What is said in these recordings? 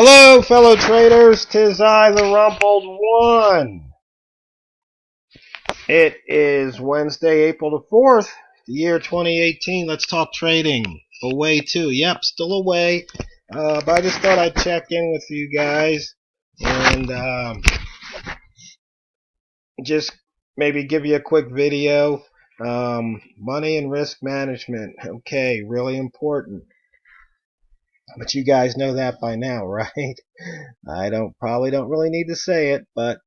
Hello, fellow traders. 'Tis I, TheRumpledOne. It is Wednesday, April the 4th, the year 2018. Let's talk trading. Away too. Yep, still away. But I just thought I'd check in with you guys and just maybe give you a quick video. Money and risk management. Okay, really important. But you guys know that by now, right? I probably don't really need to say it, but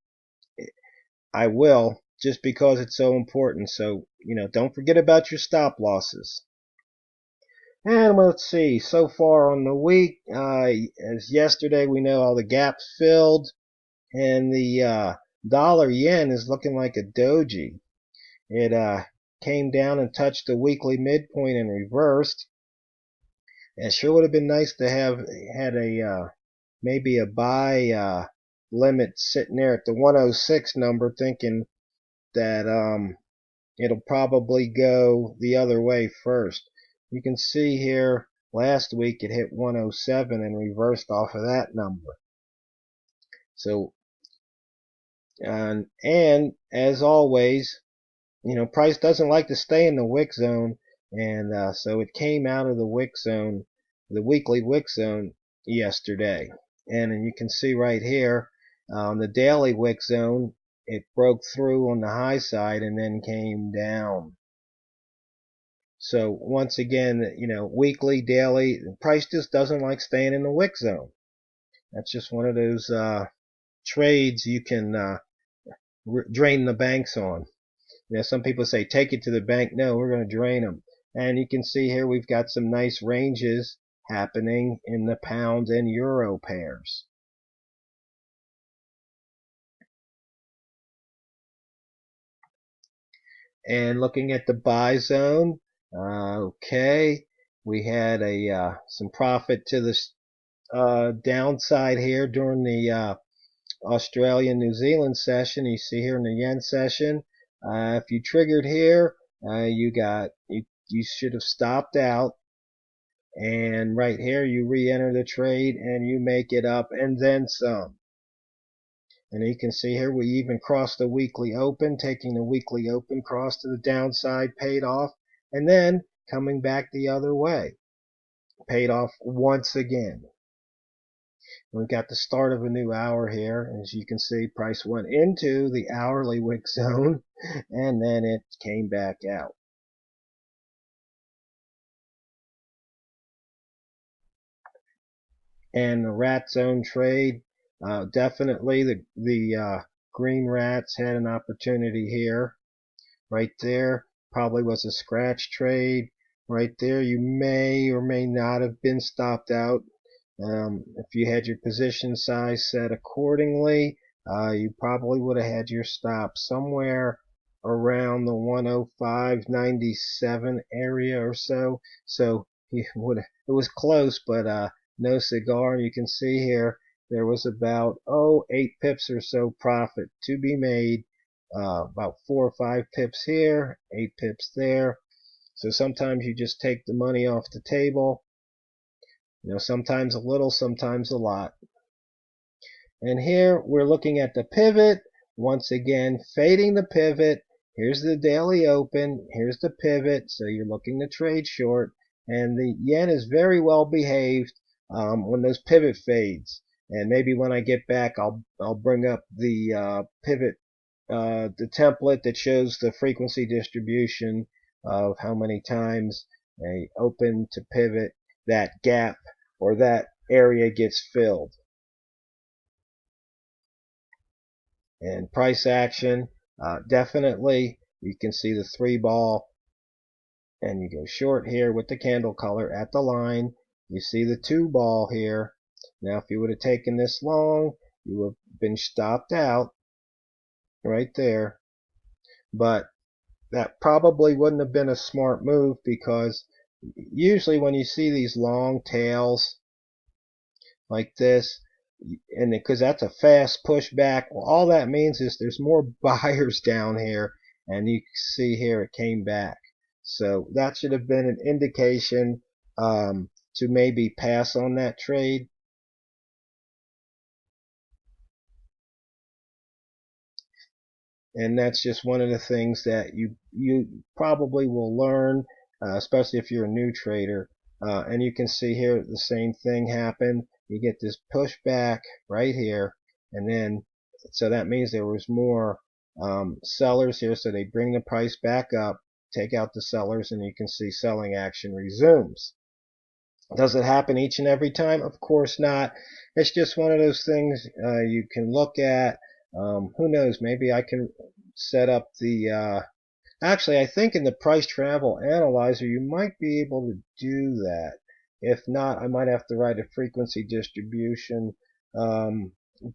I will, just because it's so important. So, don't forget about your stop losses. And let's see, so far on the week, as yesterday, we know all the gaps filled, and the dollar yen is looking like a doji. It came down and touched the weekly midpoint and reversed. It sure would have been nice to have had maybe a buy limit sitting there at the 106 number, thinking that it'll probably go the other way first. You can see here last week it hit 107 and reversed off of that number. So and as always, price doesn't like to stay in the wick zone, and so it came out of the wick zone, the weekly wick zone yesterday. And you can see right here on the daily wick zone, it broke through on the high side and then came down. So once again, weekly, daily, the price just doesn't like staying in the wick zone. That's just one of those trades you can drain the banks on. Some people say take it to the bank. No, we're going to drain them. And you can see here we've got some nice ranges happening in the pound and euro pairs. And looking at the buy zone, okay, we had some profit to the downside here during the Australian New Zealand session. You see here in the yen session, if you triggered here, you should have stopped out, and right here you re-enter the trade and you make it up and then some. And you can see here we even crossed the weekly open, taking the weekly open cross to the downside, paid off, and then coming back the other way, paid off once again. We've got the start of a new hour here. As you can see, price went into the hourly wick zone and then it came back out. And the rat zone trade, definitely the green rats had an opportunity here. Right there probably was a scratch trade. Right there you may or may not have been stopped out. If you had your position size set accordingly, you probably would have had your stop somewhere around the 105.97 area or so. So it was close, but no cigar. And you can see here there was about 8 pips or so profit to be made. About 4 or 5 pips here, 8 pips there. So sometimes you just take the money off the table. Sometimes a little, sometimes a lot. And here we're looking at the pivot. Once again, fading the pivot. Here's the daily open. Here's the pivot. So you're looking to trade short. And the yen is very well behaved when those pivot fades. And maybe when I get back, I'll bring up the pivot, the template that shows the frequency distribution of how many times a open to pivot, that gap or that area gets filled. And price action, definitely you can see the 3 ball, and you go short here with the candle color at the line. You see the 2 ball here. Now if you would have taken this long, you would have been stopped out right there, but that probably wouldn't have been a smart move, because usually when you see these long tails like this, and because that's a fast pushback, well, all that means is there's more buyers down here, and you see here it came back. So that should have been an indication to maybe pass on that trade. And that's just one of the things that you probably will learn, especially if you're a new trader. And you can see here the same thing happen. You get this pushback right here, and then so that means there was more sellers here, so they bring the price back up, take out the sellers, and you can see selling action resumes. Does it happen each and every time? Of course not. It's just one of those things you can look at. Who knows? Maybe I can set up the. Actually, I think in the price travel analyzer you might be able to do that. If not, I might have to write a frequency distribution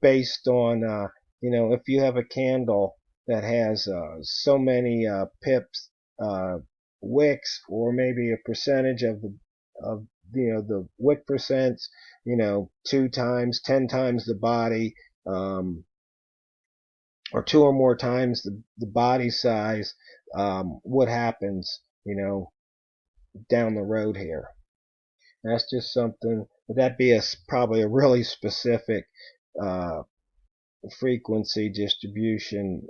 based on if you have a candle that has so many pips, wicks, or maybe a percentage of the wick percent, 2 times, 10 times the body, or 2 or more times the body size, what happens, down the road here. That's just something. Would that be probably a really specific frequency distribution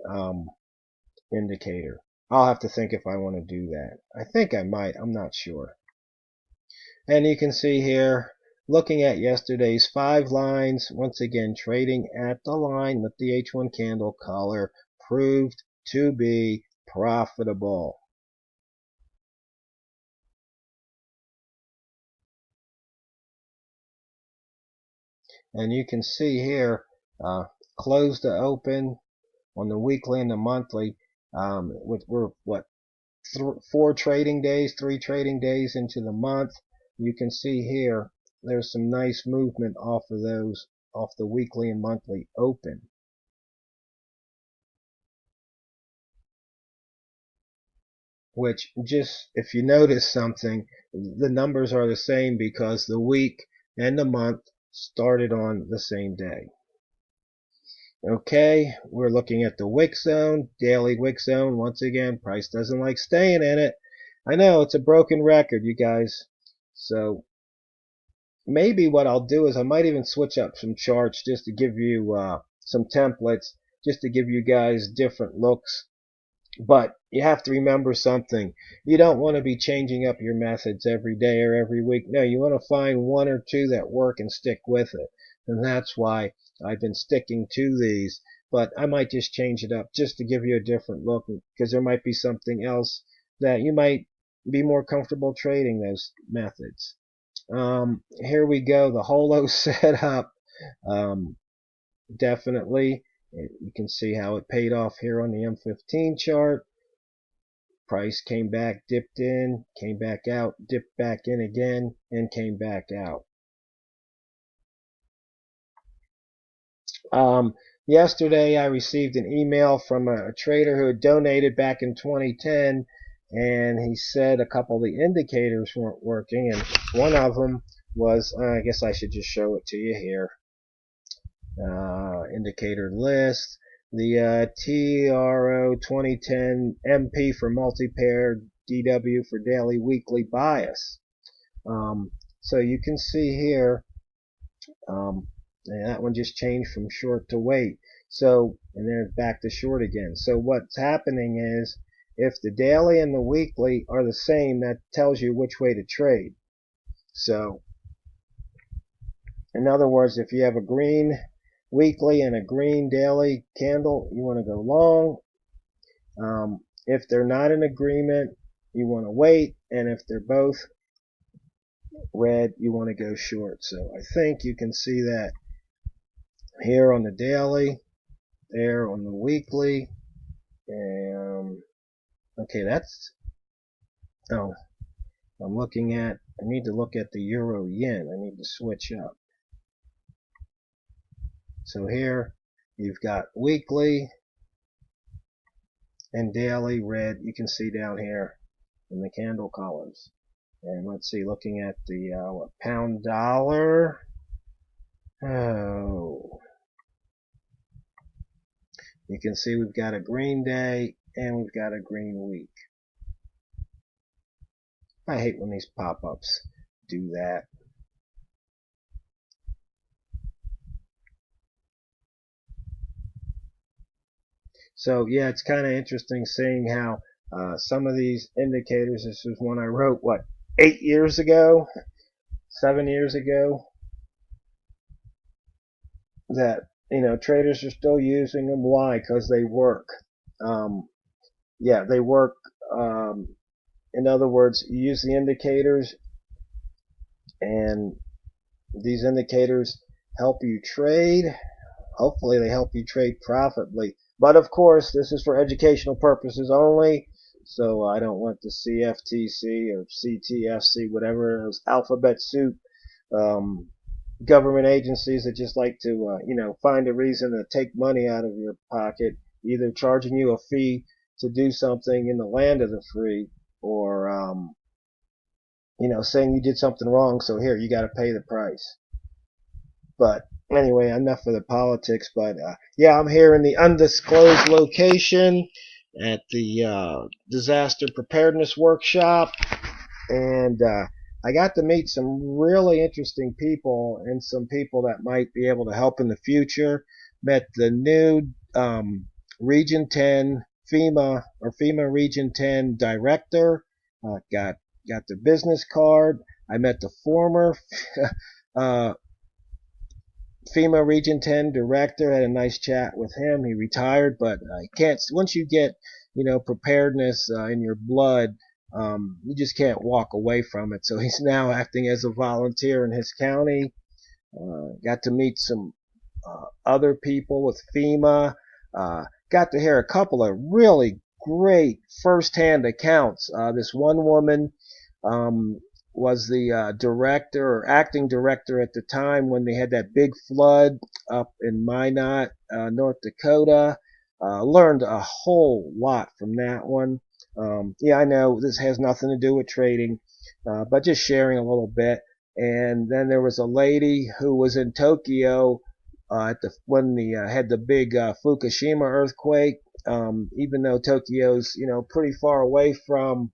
indicator? I'll have to think if I want to do that. I think I might. I'm not sure. And you can see here, looking at yesterday's 5 lines, once again trading at the line with the H1 candle color, proved to be profitable. And you can see here, close to open on the weekly and the monthly, we're what, 4 trading days, 3 trading days into the month. You can see here there's some nice movement off of those, off the weekly and monthly open. Which, just if you notice something, the numbers are the same because the week and the month started on the same day. Okay, we're looking at the wick zone, daily wick zone. Once again, price doesn't like staying in it. I know it's a broken record, you guys. So maybe what I'll do is I might even switch up some charts just to give you some templates, just to give you guys different looks. But you have to remember something. You don't want to be changing up your methods every day or every week. No, you want to find 1 or 2 that work and stick with it. And that's why I've been sticking to these. But I might just change it up just to give you a different look, because there might be something else that you might be more comfortable trading those methods. Here we go, the holo setup. Definitely. You can see how it paid off here on the M15 chart. Price came back, dipped in, came back out, dipped back in again, and came back out. Yesterday I received an email from a trader who had donated back in 2010, and he said a couple of the indicators weren't working, and one of them was, I guess I should just show it to you here. Indicator list, the TRO 2010 MP for multi-pair, DW for daily weekly bias. So you can see here, that one just changed from short to wait. So, and then back to short again. So what's happening is, if the daily and the weekly are the same, that tells you which way to trade. So, in other words, if you have a green weekly and a green daily candle, you want to go long. If they're not in agreement, you want to wait. And if they're both red, you want to go short. So I think you can see that here on the daily, there on the weekly. And okay, that's, oh, I need to look at the euro yen. I need to switch up. So here you've got weekly and daily red. You can see down here in the candle colors. And let's see, looking at the pound dollar. Oh, you can see we've got a green day and we've got a green week. I hate when these pop-ups do that. So yeah, it's kind of interesting seeing how some of these indicators. This was one I wrote 8 years ago, 7 years ago. That traders are still using them. Why? Because they work. Um, yeah, they work. Um, in other words, you use the indicators, and these indicators help you trade. Hopefully they help you trade profitably. But of course, this is for educational purposes only. So I don't want the CFTC or CTFC, whatever those alphabet soup government agencies that just like to, find a reason to take money out of your pocket, either charging you a fee to do something in the land of the free, or, saying you did something wrong, so here, you got to pay the price. But anyway, enough of the politics. But yeah, I'm here in the undisclosed location at the disaster preparedness workshop, and I got to meet some really interesting people and some people that might be able to help in the future. Met the new Region 10 FEMA Region 10 director. Got the business card. I met the former FEMA Region 10 director. Had a nice chat with him. He retired, but I can't. Once you get preparedness in your blood, you just can't walk away from it. So he's now acting as a volunteer in his county. Got to meet some other people with FEMA. Got to hear a couple of really great first-hand accounts. This one woman was the director or acting director at the time when they had that big flood up in Minot, North Dakota. Learned a whole lot from that one. Yeah, I know this has nothing to do with trading, but just sharing a little bit. And then there was a lady who was in Tokyo when they had the big Fukushima earthquake. Even though Tokyo's pretty far away from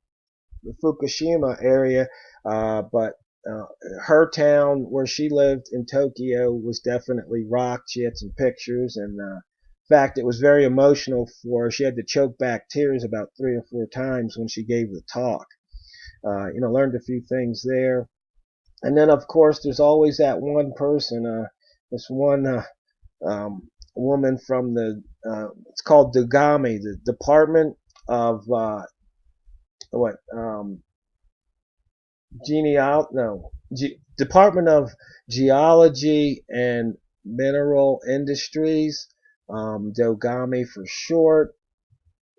the Fukushima area, but her town where she lived in Tokyo was definitely rocked. She had some pictures, and in fact, it was very emotional for her. She had to choke back tears about 3 or 4 times when she gave the talk. Learned a few things there. And then, of course, there's always that one person, this one woman from it's called Dugami, the Department of Department of Geology and Mineral Industries, Dogami for short.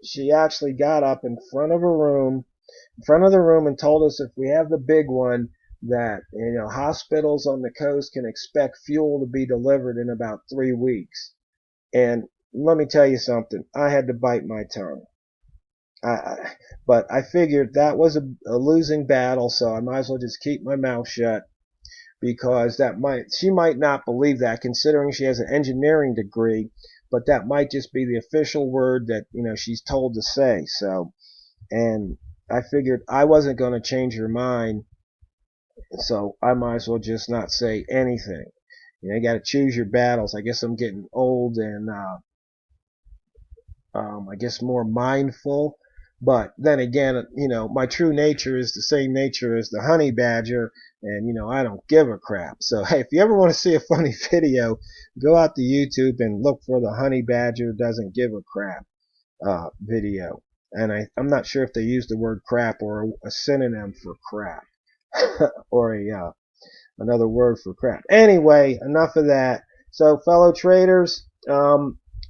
She actually got up in front of the room, and told us if we have the big one, that hospitals on the coast can expect fuel to be delivered in about 3 weeks. And let me tell you something, I had to bite my tongue. But I figured that was a losing battle, so I might as well just keep my mouth shut, because she might not believe that, considering she has an engineering degree, but that might just be the official word that she's told to say. So, and I figured I wasn't going to change her mind, so I might as well just not say anything. You got to choose your battles. I guess I'm getting old and I guess more mindful. But then again, my true nature is the same nature as the honey badger, and I don't give a crap. So hey, if you ever want to see a funny video, go out to YouTube and look for the honey badger doesn't give a crap video. And I'm not sure if they use the word crap or a synonym for crap or another word for crap. Anyway, enough of that. So fellow traders,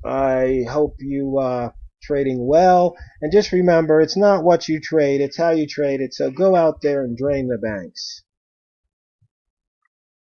I hope you trading well, and just remember, it's not what you trade, it's how you trade it. So go out there and drain the banks.